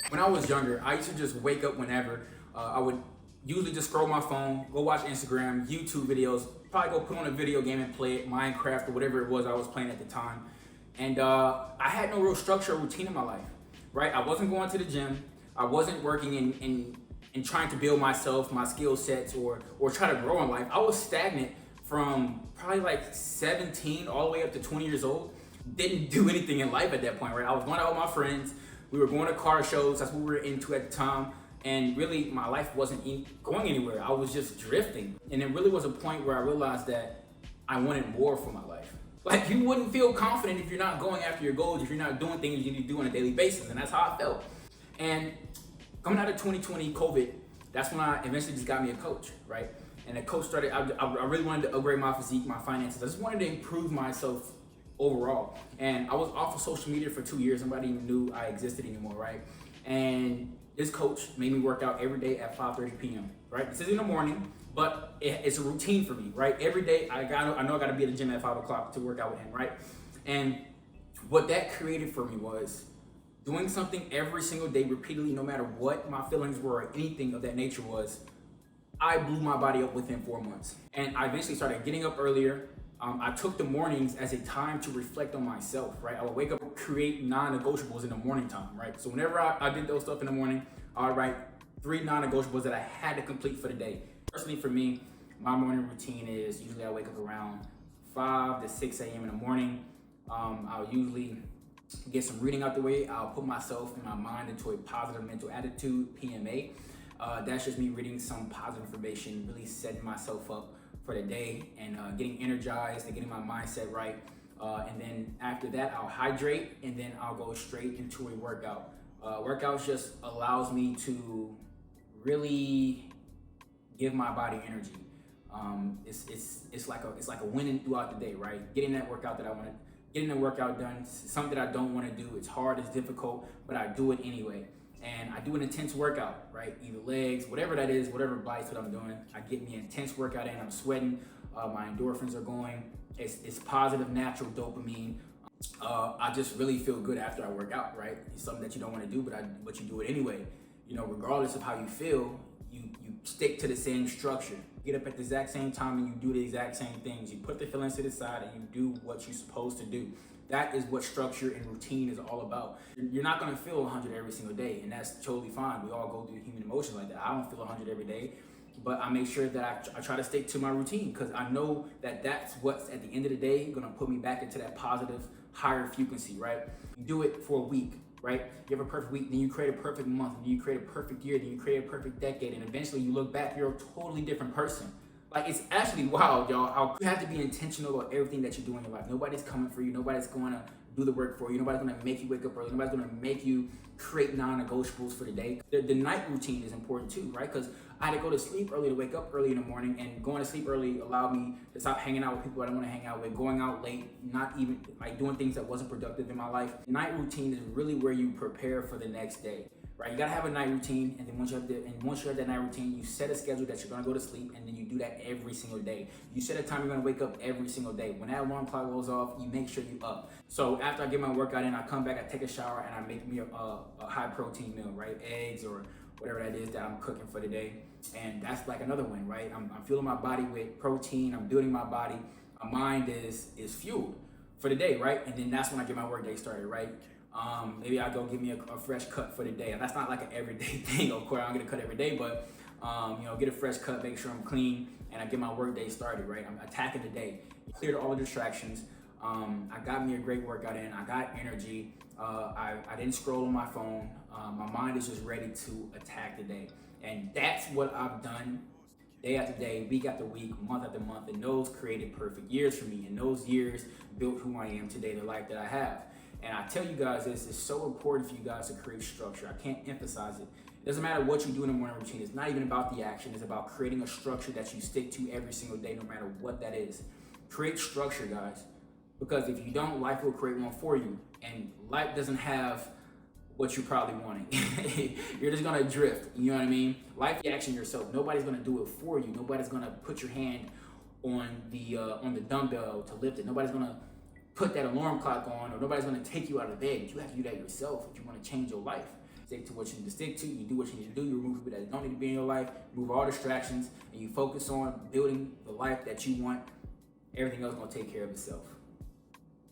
When I was younger, I used to just wake up whenever. I would usually just scroll my phone, go watch Instagram, YouTube videos, probably go put on a video game and play it, Minecraft or whatever it was I was playing at the time. And I had no real structure or routine in my life, right? I wasn't going to the gym. I wasn't working in trying to build myself, my skill sets, or try to grow in life. I was stagnant from probably like 17 all the way up to 20 years old. Didn't do anything in life at that point, right? I was going out with my friends. We were going to car shows. That's what we were into at the time. And really, my life wasn't going anywhere. I was just drifting. And it really was a point where I realized that I wanted more for my life. Like, you wouldn't feel confident if you're not going after your goals, if you're not doing things you need to do on a daily basis. And that's how I felt. And coming out of 2020, COVID, that's when I eventually just got me a coach, right? And the coach started, I really wanted to upgrade my physique, my finances. I just wanted to improve myself overall. And I was off of social media for 2 years. Nobody even knew I existed anymore, right? And this coach made me work out every day at 5:30 p.m., right? This is in the morning, but it's a routine for me, right? Every day, I know I gotta be at the gym at 5 o'clock to work out with him, right? And what that created for me was doing something every single day repeatedly, no matter what my feelings were or anything of that nature was. I blew my body up within 4 months. And I eventually started getting up earlier. I took the mornings as a time to reflect on myself, right? I would wake up, create non-negotiables in the morning time, right? So whenever I did those stuff in the morning, I would write 3 non-negotiables that I had to complete for the day. Personally, for me, my morning routine is usually I wake up around 5 to 6 a.m. in the morning. I'll usually get some reading out the way. I'll put myself and my mind into a positive mental attitude, PMA. That's just me reading some positive information, really setting myself up for the day and getting energized and getting my mindset right. And then after that, I'll hydrate and then I'll go straight into a workout. Workouts just allows me to really give my body energy. It's like a winning throughout the day, right? Getting that workout that I want to, getting the workout done, something that I don't want to do. It's hard, it's difficult, but I do it anyway. And I do an intense workout, right? Either legs, whatever that is, whatever bites what I'm doing. I get me an intense workout in, I'm sweating, my endorphins are going. It's positive, natural dopamine. I just really feel good after I work out, right? It's something that you don't want to do, but you do it anyway. You know, regardless of how you feel, you stick to the same structure. You get up at the exact same time and you do the exact same things. You put the feelings to the side and you do what you're supposed to do. That is what structure and routine is all about. You're not gonna feel 100 every single day, and that's totally fine. We all go through human emotions like that. I don't feel 100 every day, but I make sure that I try to stick to my routine because I know that that's what's at the end of the day gonna put me back into that positive, higher frequency, right? You do it for a week, right? You have a perfect week, then you create a perfect month, then you create a perfect year, then you create a perfect decade, and eventually you look back, you're a totally different person. Like, it's actually wild, y'all, how you have to be intentional about everything that you do in your life. Nobody's coming for you. Nobody's going to do the work for you. Nobody's going to make you wake up early. Nobody's going to make you create non-negotiables for the day. The night routine is important too, right? Because I had to go to sleep early to wake up early in the morning, and going to sleep early allowed me to stop hanging out with people I don't want to hang out with, going out late, not even like doing things that wasn't productive in my life. The night routine is really where you prepare for the next day. Right, you gotta have a night routine, and then once you have that night routine, you set a schedule that you're gonna go to sleep, and then you do that every single day. You set a time you're gonna wake up every single day. When that alarm clock goes off, you make sure you up. So after I get my workout in, I come back, I take a shower, and I make me a high protein meal, right? Eggs or whatever that is that I'm cooking for the day, and that's like another win, right? I'm fueling my body with protein. I'm building my body. My mind is fueled for the day, right? And then that's when I get my work day started, right? Maybe I go give me a fresh cut for the day. And that's not like an everyday thing. Of course, I don't get a cut every day, but get a fresh cut, make sure I'm clean, and I get my work day started, right? I'm attacking the day. Cleared all the distractions. I got me a great workout in. I got energy. I didn't scroll on my phone. My mind is just ready to attack the day. And that's what I've done day after day, week after week, month after month. And those created perfect years for me. And those years built who I am today, the life that I have. And I tell you guys this, it's so important for you guys to create structure. I can't emphasize it. It doesn't matter what you do in the morning routine. It's not even about the action. It's about creating a structure that you stick to every single day, no matter what that is. Create structure, guys. Because if you don't, life will create one for you. And life doesn't have what you're probably wanting. You're just gonna drift, you know what I mean? Life, you action yourself. Nobody's gonna do it for you. Nobody's gonna put your hand on the dumbbell to lift it. Nobody's gonna put that alarm clock on, or nobody's gonna take you out of bed. You have to do that yourself if you wanna change your life. stick to what you need to stick to, you do what you need to do, you remove people that don't need to be in your life, remove all distractions, and you focus on building the life that you want. Everything else is gonna take care of itself.